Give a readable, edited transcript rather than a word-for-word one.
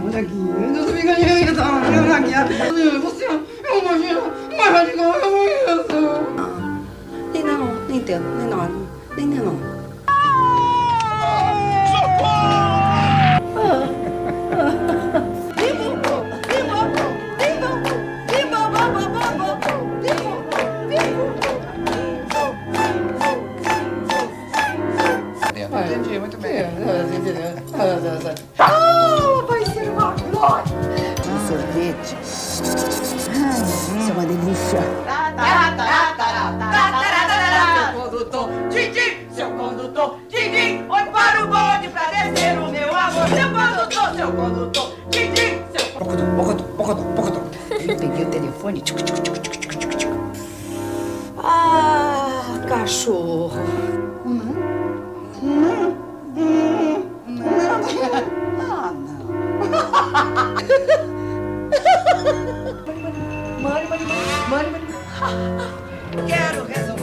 Olha aqui, eu tô ficando aqui. Você é uma mágica, nem não, nem entendo, nem não, nem não. Entendi, muito bem. Vai ser uma glória! Um sorvete. Isso é uma delícia. Seu condutor, Didi, seu condutor, Didi, oi para o bonde pra descer o meu amor. Seu condutor, Didi, seu... Pocotó. Eu peguei o telefone. Ah, cachorro. Mãe. Quero resolver.